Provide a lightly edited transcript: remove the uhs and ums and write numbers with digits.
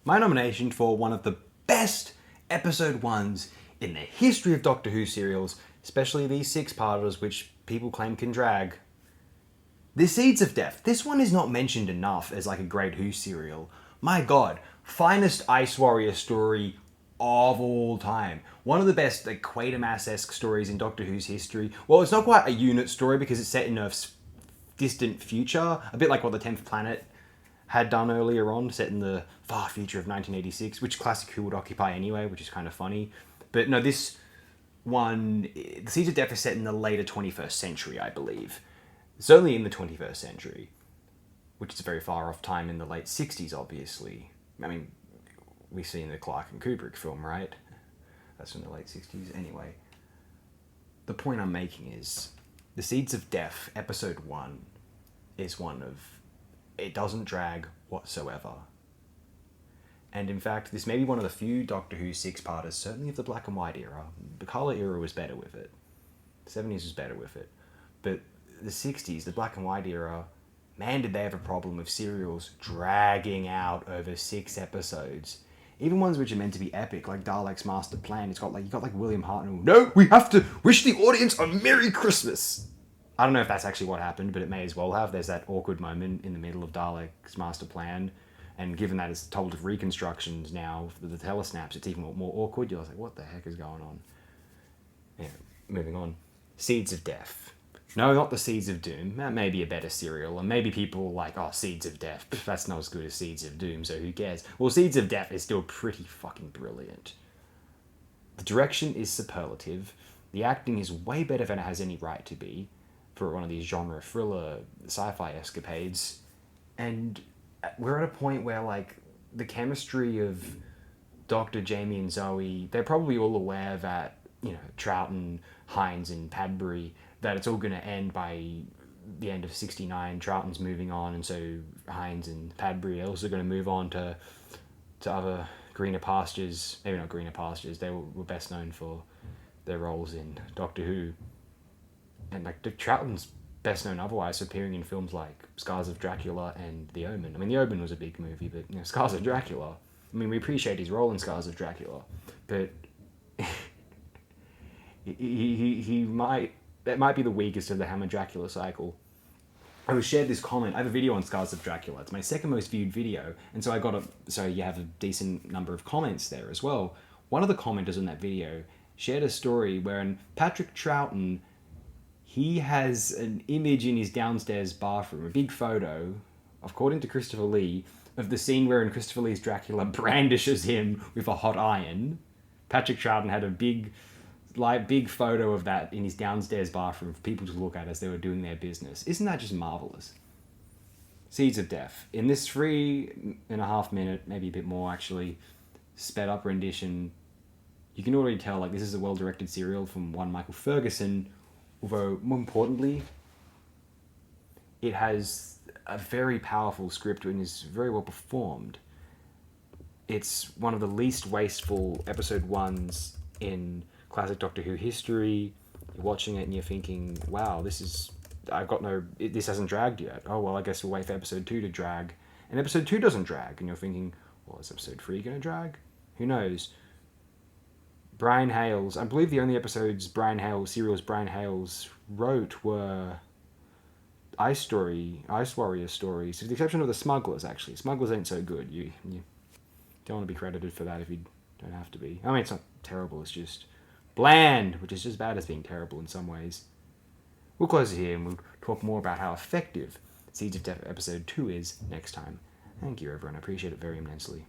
my nomination for one of the best episode 1s in the history of Doctor Who serials, especially these 6-parters which people claim can drag. The Seeds of Death. This one is not mentioned enough as like a great Who serial. My god, finest Ice Warrior story of all time. One of the best like Quatermass-esque stories in Doctor Who's history. Well, it's not quite a unit story because it's set in a distant future, a bit like what the 10th Planet had done earlier on, set in the far future of 1986, which classic Who would occupy anyway, which is kind of funny. But no, this one, The Seeds of Death is set in the later 21st century, I believe. Certainly in the 21st century, which is a very far off time in the late 60s, obviously. I mean, we see in the Clarke and Kubrick film, right? That's from the late 60s. Anyway, the point I'm making is The Seeds of Death, episode 1, is one of... It doesn't drag whatsoever. And in fact, this may be one of the few Doctor Who 6-parters, certainly of the black and white era. The colour era was better with it. The 70s was better with it. But the 60s, the black and white era, man, did they have a problem with serials dragging out over 6 episodes. Even ones which are meant to be epic, like Dalek's Master Plan. It's got like, you got like William Hartnell. No, we have to wish the audience a Merry Christmas. I don't know if that's actually what happened, but it may as well have. There's that awkward moment in the middle of Dalek's Master Plan, and given that it's told of reconstructions now, the telesnaps, it's even more awkward. You're like, what the heck is going on? Yeah, moving on. Seeds of Death. No, not the Seeds of Doom. That may be a better serial, and maybe people are like, oh, Seeds of Death. That's not as good as Seeds of Doom, so who cares? Well, Seeds of Death is still pretty fucking brilliant. The direction is superlative. The acting is way better than it has any right to be for one of these genre thriller sci-fi escapades. And we're at a point where, like, the chemistry of Dr. Jamie and Zoe, they're probably all aware that, you know, Troughton, Hines, and Padbury, that it's all going to end by the end of 69. Troughton's moving on, and so Hines and Padbury are also going to move on to other greener pastures. Maybe not greener pastures. They were best known for their roles in Doctor Who. And like Troughton's best known otherwise, appearing in films like Scars of Dracula and The Omen. I mean, The Omen was a big movie, but you know, Scars of Dracula. I mean, we appreciate his role in Scars of Dracula, but he might... That might be the weakest of the Hammer Dracula cycle. I was shared this comment. I have a video on Scars of Dracula. It's my second most viewed video, and so you have a decent number of comments there as well. One of the commenters in that video shared a story wherein Patrick Troughton, he has an image in his downstairs bathroom, a big photo, according to Christopher Lee, of the scene wherein Christopher Lee's Dracula brandishes him with a hot iron. Patrick Troughton had a big photo of that in his downstairs bathroom for people to look at as they were doing their business. Isn't that just marvelous? Seeds of Death. In this 3.5 minute, maybe a bit more actually, sped up rendition, you can already tell like this is a well-directed serial from one Michael Ferguson, although more importantly, it has a very powerful script and is very well performed. It's one of the least wasteful episode 1s in classic Doctor Who history. You're watching it and you're thinking, wow, this hasn't dragged yet. Oh, well, I guess we'll wait for episode 2 to drag. And episode 2 doesn't drag. And you're thinking, well, is episode 3 going to drag? Who knows? Brian Hayles, I believe the only episodes serials Brian Hayles wrote were Ice Warrior stories, with the exception of the Smugglers, actually. Smugglers ain't so good. You don't want to be credited for that if you don't have to be. I mean, it's not terrible, it's just bland, which is just bad as being terrible in some ways. We'll close it here and we'll talk more about how effective Seeds of Death episode 2 is next time. Thank you, everyone. I appreciate it very immensely.